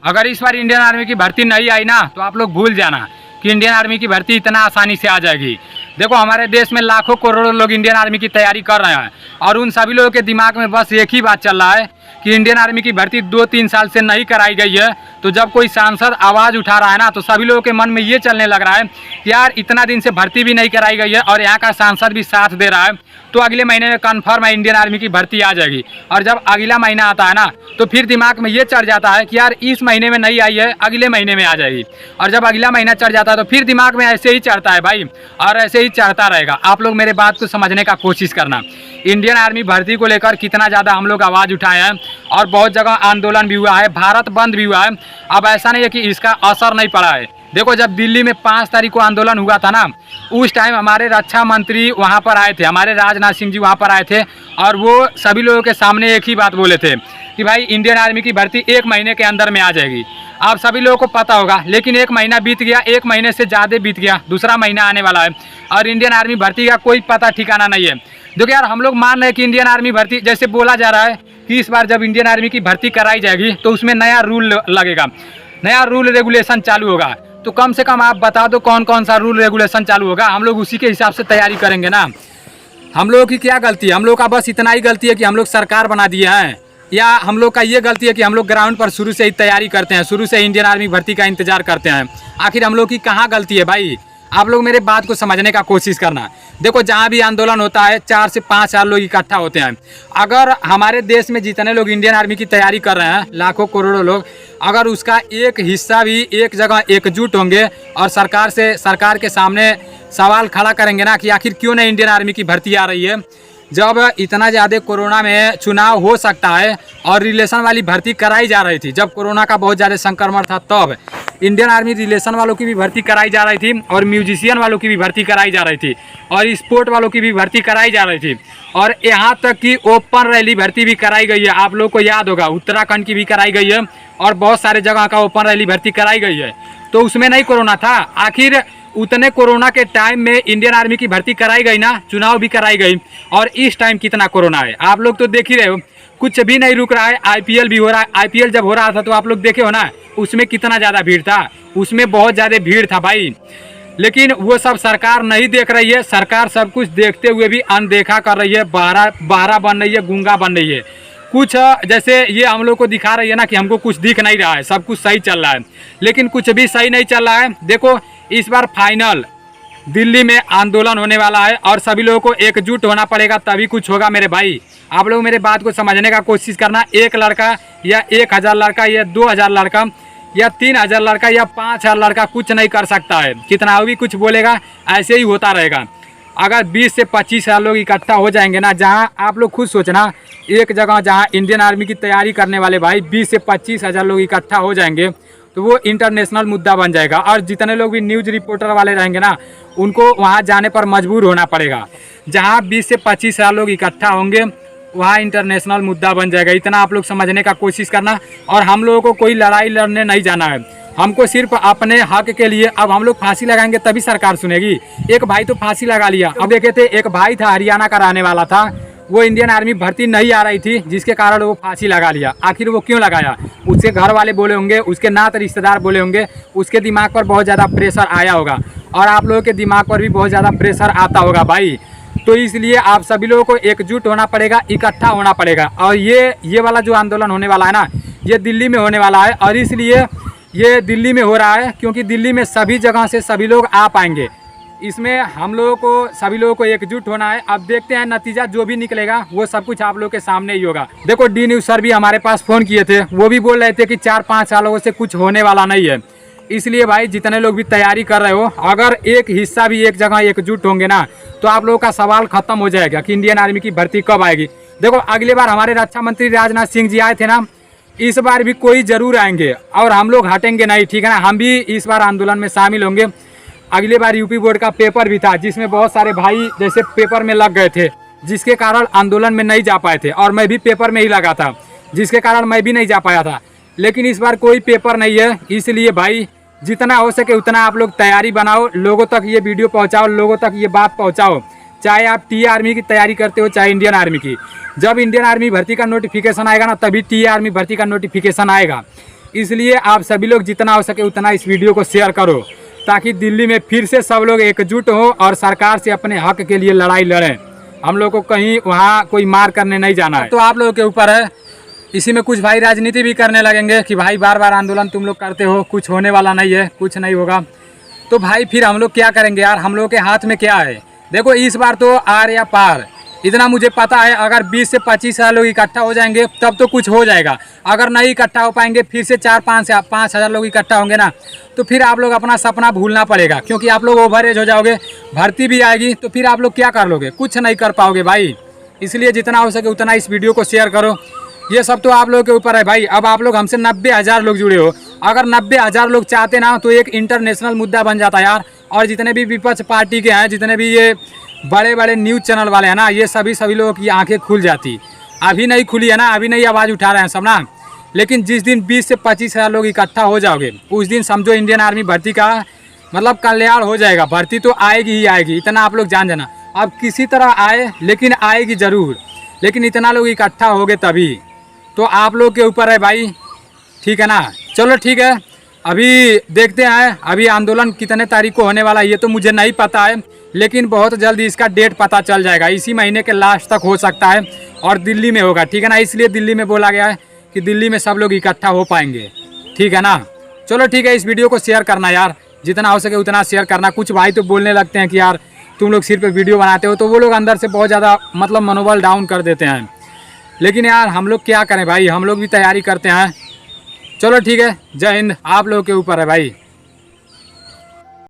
अगर इस बार Indian army की भर्ती नहीं आई ना तो आप लोग भूल जाना कि इंडियन आर्मी की भर्ती इतना आसानी से आ जाएगी। देखो हमारे देश में लाखों करोड़ों लोग इंडियन आर्मी की तैयारी कर रहे हैं और उन सभी लोगों के दिमाग में बस एक ही बात चल रहा है कि इंडियन आर्मी की भर्ती 2-3 साल से नहीं कराई गई है। तो जब कोई सांसद आवाज़ उठा रहा है ना तो सभी लोगों के मन में ये चलने लग रहा है कि यार इतना दिन से भर्ती भी नहीं कराई गई है और यहाँ का सांसद भी साथ दे रहा है, तो अगले महीने में कन्फर्म है इंडियन आर्मी की भर्ती आ जाएगी। और जब अगला महीना आता है ना तो फिर दिमाग में ये चढ़ जाता है कि यार इस महीने में नहीं आई है, अगले महीने में आ जाएगी। और जब अगला महीना चढ़ जाता है तो फिर दिमाग में ऐसे ही चढ़ता है भाई, और ऐसे ही चढ़ता रहेगा। आप लोग मेरे बात को समझने का कोशिश करना। इंडियन आर्मी भर्ती को लेकर कितना ज़्यादा हम लोग आवाज़ उठाए हैं और बहुत जगह आंदोलन भी हुआ है, भारत बंद भी हुआ है। अब ऐसा नहीं है कि इसका असर नहीं पड़ा है। देखो जब दिल्ली में 5 तारीख को आंदोलन हुआ था ना, उस टाइम हमारे रक्षा मंत्री वहाँ पर आए थे, हमारे राजनाथ सिंह जी वहाँ पर आए थे और वो सभी लोगों के सामने एक ही बात बोले थे कि भाई इंडियन आर्मी की भर्ती 1 महीने के अंदर में आ जाएगी। आप सभी लोगों को पता होगा, लेकिन 1 महीना बीत गया, 1 महीने से ज़्यादा बीत गया, दूसरा महीना आने वाला है और इंडियन आर्मी भर्ती का कोई पता ठिकाना नहीं है। देखो यार हम लोग मान रहे हैं कि इंडियन आर्मी भर्ती, जैसे बोला जा रहा है कि इस बार जब इंडियन आर्मी की भर्ती कराई जाएगी तो उसमें नया रूल लगेगा, नया रूल रेगुलेशन चालू होगा। तो कम से कम आप बता दो कौन कौन सा रूल रेगुलेशन चालू होगा, हम लोग उसी के हिसाब से तैयारी करेंगे ना। हम लोगों की क्या गलती है? हम लोग का बस इतना ही गलती है कि हम लोग सरकार बना दिए हैं, या हम लोग का ये गलती है कि हम लोग ग्राउंड पर शुरू से ही तैयारी करते हैं, शुरू से इंडियन आर्मी भर्ती का इंतजार करते हैं। आखिर हम लोग की कहाँ गलती है भाई? आप लोग मेरे बात को समझने का कोशिश करना। देखो जहाँ भी आंदोलन होता है 4 से 5 हजार लोग इकट्ठा होते हैं। अगर हमारे देश में जितने लोग इंडियन आर्मी की तैयारी कर रहे हैं, लाखों करोड़ों लोग, अगर उसका एक हिस्सा भी एक जगह एकजुट होंगे और सरकार के सामने सवाल खड़ा करेंगे ना कि आखिर क्यों नहीं इंडियन आर्मी की भर्ती आ रही है, जब इतना ज़्यादा कोरोना में चुनाव हो सकता है और रिलेशन वाली भर्ती कराई जा रही थी, जब कोरोना का बहुत ज़्यादा संक्रमण था तब इंडियन आर्मी रिलेशन वालों की भी भर्ती कराई जा रही थी और म्यूजिशियन वालों की भी भर्ती कराई जा रही थी और स्पोर्ट वालों की भी भर्ती कराई जा रही थी और यहाँ तक कि ओपन रैली भर्ती भी कराई गई है। आप लोग को याद होगा उत्तराखंड की भी कराई गई है और बहुत सारे जगह का ओपन रैली भर्ती कराई गई है। तो उसमें नहीं कोरोना था? आखिर उतने कोरोना के टाइम में इंडियन आर्मी की भर्ती कराई गई ना, चुनाव भी कराई गई, और इस टाइम कितना कोरोना है आप लोग तो देख ही रहे हो, कुछ भी नहीं रुक रहा है। आईपीएल भी हो रहा है, आईपीएल जब हो रहा था तो आप लोग देखे हो ना, उसमें कितना ज़्यादा भीड़ था, उसमें बहुत ज़्यादा भीड़ था भाई। लेकिन वो सब सरकार नहीं देख रही है, सरकार सब कुछ देखते हुए भी अनदेखा कर रही है, बहरा बन रही है, गूंगा बन रही है। कुछ जैसे ये हम लोग को दिखा रही है ना कि हमको कुछ दिख नहीं रहा है, सब कुछ सही चल रहा है, लेकिन कुछ भी सही नहीं चल रहा है। देखो इस बार फाइनल दिल्ली में आंदोलन होने वाला है और सभी लोगों को एकजुट होना पड़ेगा, तभी कुछ होगा मेरे भाई। आप लोग मेरे बात को समझने का कोशिश करना। एक लड़का या 1000 लड़का या 2000 लड़का या 3000 लड़का या 5000 लड़का कुछ नहीं कर सकता है। कितना भी कुछ बोलेगा ऐसे ही होता रहेगा। अगर 20 से 25 हजार लोग इकट्ठा हो जाएंगे ना, जहां आप लोग खुद सोचना, एक जगह जहां इंडियन आर्मी की तैयारी करने वाले भाई 20 से 25 हजार लोग इकट्ठा हो जाएंगे तो वो इंटरनेशनल मुद्दा बन जाएगा और जितने लोग भी न्यूज़ रिपोर्टर वाले रहेंगे ना, उनको वहाँ जाने पर मजबूर होना पड़ेगा। जहाँ 20 से 25 हजार लोग इकट्ठा होंगे वहाँ इंटरनेशनल मुद्दा बन जाएगा। इतना आप लोग समझने का कोशिश करना। और हम लोगों को कोई लड़ाई लड़ने नहीं जाना है, हमको सिर्फ अपने हक के लिए। अब हम लोग फांसी लगाएंगे तभी सरकार सुनेगी। एक भाई तो फांसी लगा लिया। अब देखे थे एक भाई था, हरियाणा का रहने वाला था, वो इंडियन आर्मी भर्ती नहीं आ रही थी जिसके कारण वो फांसी लगा लिया। आखिर वो क्यों लगाया? उसके घर वाले बोले होंगे, उसके नात रिश्तेदार बोले होंगे, उसके दिमाग पर बहुत ज़्यादा प्रेशर आया होगा और आप लोगों के दिमाग पर भी बहुत ज़्यादा प्रेशर आता होगा भाई। तो इसलिए आप सभी लोगों को एकजुट होना पड़ेगा, इकट्ठा होना पड़ेगा। और ये वाला जो आंदोलन होने वाला है ना, ये दिल्ली में होने वाला है और इसलिए ये दिल्ली में हो रहा है क्योंकि दिल्ली में सभी जगह से सभी लोग आ पाएंगे। इसमें हम लोगों को सभी लोगों को एकजुट होना है। अब देखते हैं नतीजा जो भी निकलेगा वो सब कुछ आप लोगों के सामने ही होगा। देखो डी न्यूज़ सर भी हमारे पास फ़ोन किए थे, वो भी बोल रहे थे कि 4-5 सालों से कुछ होने वाला नहीं है। इसलिए भाई जितने लोग भी तैयारी कर रहे हो, अगर एक हिस्सा भी एक जगह एकजुट होंगे ना तो आप लोगों का सवाल खत्म हो जाएगा कि इंडियन आर्मी की भर्ती कब आएगी। देखो अगली बार हमारे रक्षा मंत्री राजनाथ सिंह जी आए थे ना, इस बार भी कोई जरूर आएंगे और हम लोग हटेंगे नहीं, ठीक है ना। हम भी इस बार आंदोलन में शामिल होंगे। अगली बार यूपी बोर्ड का पेपर भी था जिसमें बहुत सारे भाई जैसे पेपर में लग गए थे, जिसके कारण आंदोलन में नहीं जा पाए थे, और मैं भी पेपर में ही लगा था जिसके कारण मैं भी नहीं जा पाया था। लेकिन इस बार कोई पेपर नहीं है, इसलिए भाई जितना हो सके उतना आप लोग तैयारी बनाओ, लोगों तक ये वीडियो पहुंचाओ, लोगों तक ये बात पहुंचाओ। चाहे आप टी आर्मी की तैयारी करते हो चाहे इंडियन आर्मी की, जब इंडियन आर्मी भर्ती का नोटिफिकेशन आएगा ना तभी टी आर्मी भर्ती का नोटिफिकेशन आएगा। इसलिए आप सभी लोग जितना हो सके उतना इस वीडियो को शेयर करो, ताकि दिल्ली में फिर से सब लोग एकजुट हों और सरकार से अपने हक के लिए लड़ाई लड़ें। हम लोग को कहीं वहाँ कोई मार करने नहीं जाना है। तो आप लोगों के ऊपर है। इसी में कुछ भाई राजनीति भी करने लगेंगे कि भाई बार बार आंदोलन तुम लोग करते हो, कुछ होने वाला नहीं है, कुछ नहीं होगा। तो भाई फिर हम लोग क्या करेंगे यार? हम लोग के हाथ में क्या है? देखो इस बार तो आर या पार, इतना मुझे पता है। अगर 20 से 25 हज़ार लोग इकट्ठा हो जाएंगे तब तो कुछ हो जाएगा। अगर नहीं इकट्ठा हो पाएंगे, फिर से 4-5 हज़ार लोग इकट्ठा होंगे ना, तो फिर आप लोग अपना सपना भूलना पड़ेगा, क्योंकि आप लोग ओवर एज हो जाओगे, भर्ती भी आएगी, तो फिर आप लोग क्या कर लोगे? कुछ नहीं कर पाओगे भाई। इसलिए जितना हो सके उतना इस वीडियो को शेयर करो। ये सब तो आप लोगों के ऊपर है भाई। अब आप लोग हमसे 90,000 लोग जुड़े हो, अगर 90,000 लोग चाहते ना तो एक इंटरनेशनल मुद्दा बन जाता यार। और जितने भी विपक्ष पार्टी के हैं, जितने भी ये बड़े बड़े न्यूज़ चैनल वाले हैं ना, ये सभी लोगों की आंखें खुल जाती। अभी नहीं खुली है ना, अभी नहीं आवाज़ उठा रहे हैं सब ना। लेकिन जिस दिन 20 से 25 हज़ार लोग इकट्ठा हो जाओगे, उस दिन समझो इंडियन आर्मी भर्ती का मतलब कल्याण हो जाएगा। भर्ती तो आएगी ही आएगी, इतना आप लोग जान जाना। अब किसी तरह आए, लेकिन आएगी ज़रूर। लेकिन इतना लोग इकट्ठा होगे तभी। तो आप लोग के ऊपर है भाई, ठीक है ना? चलो ठीक है, अभी देखते हैं अभी आंदोलन कितने तारीख को होने वाला है ये तो मुझे नहीं पता है, लेकिन बहुत जल्दी इसका डेट पता चल जाएगा। इसी महीने के लास्ट तक हो सकता है और दिल्ली में होगा, ठीक है ना? इसलिए दिल्ली में बोला गया है कि दिल्ली में सब लोग इकट्ठा हो पाएंगे, ठीक है ना? चलो ठीक है, इस वीडियो को शेयर करना यार, जितना हो सके उतना शेयर करना। कुछ भाई तो बोलने लगते हैं कि यार तुम लोग सिर्फ वीडियो बनाते हो, तो वो लोग अंदर से बहुत ज़्यादा मतलब मनोबल डाउन कर देते हैं। लेकिन यार हम लोग क्या करें भाई, हम लोग भी तैयारी करते हैं। चलो ठीक है, जय हिंद। आप लोगों के ऊपर है भाई।